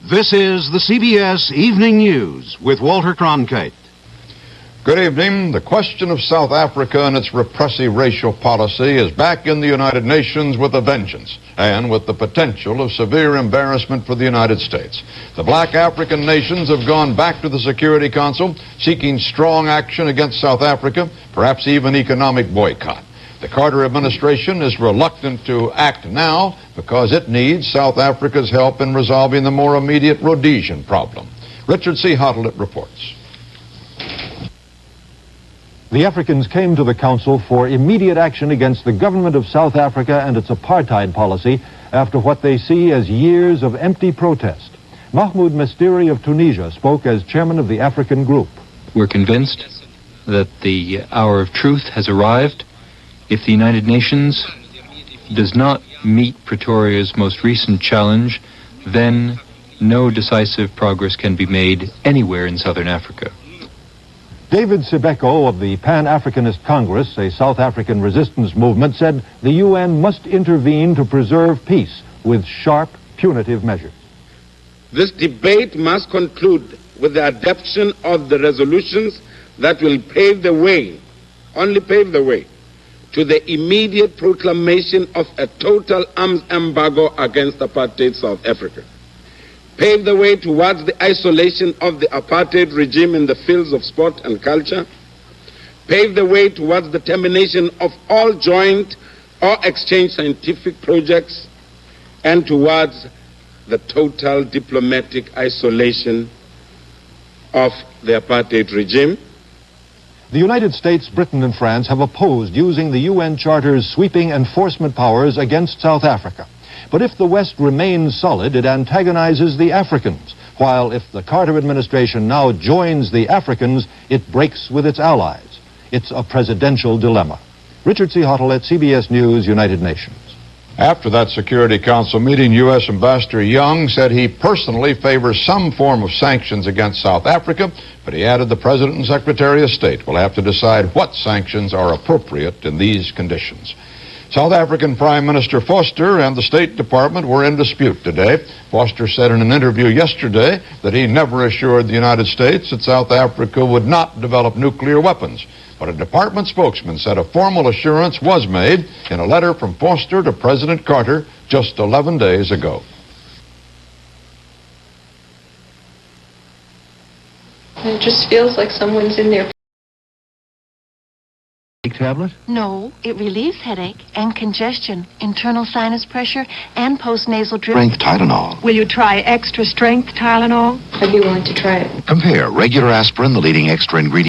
This is the CBS Evening News with Walter Cronkite. Good evening. The question of South Africa and its repressive racial policy is back in the United Nations with a vengeance and with the potential of severe embarrassment for the United States. The black African nations have gone back to the Security Council seeking strong action against South Africa, perhaps even economic boycott. The Carter administration is reluctant to act now because it needs South Africa's help in resolving the more immediate Rhodesian problem. Richard C. Hotlett reports. The Africans came to the Council for immediate action against the government of South Africa and its apartheid policy after what they see as years of empty protest. Mahmoud Mestiri of Tunisia spoke as chairman of the African group. We're convinced that the hour of truth has arrived. If the United Nations does not meet Pretoria's most recent challenge, then no decisive progress can be made anywhere in southern Africa. David Sibeko of the Pan-Africanist Congress, a South African resistance movement, said the UN must intervene to preserve peace with sharp, punitive measures. This debate must conclude with the adoption of the resolutions that will pave the way, only pave the way, to the immediate proclamation of a total arms embargo against apartheid South Africa. Pave the way towards the isolation of the apartheid regime in the fields of sport and culture. Pave the way towards the termination of all joint or exchange scientific projects and towards the total diplomatic isolation of the apartheid regime. The United States, Britain, and France have opposed using the UN Charter's sweeping enforcement powers against South Africa. But if the West remains solid, it antagonizes the Africans, while if the Carter administration now joins the Africans, it breaks with its allies. It's a presidential dilemma. Richard C. Hotlett, CBS News, United Nations. After that Security Council meeting, U.S. Ambassador Young said he personally favors some form of sanctions against South Africa, but he added the President and Secretary of State will have to decide what sanctions are appropriate in these conditions. South African Prime Minister Foster and the State Department were in dispute today. Foster said in an interview yesterday that he never assured the United States that South Africa would not develop nuclear weapons. But a department spokesman said a formal assurance was made in a letter from Foster to President Carter just 11 days ago. It just feels like someone's in there. Tablet? No, it relieves headache and congestion, internal sinus pressure, and postnasal drip. Strength Tylenol. Will you try extra strength Tylenol? I'd be willing to try it. Compare regular aspirin, the leading extra ingredient.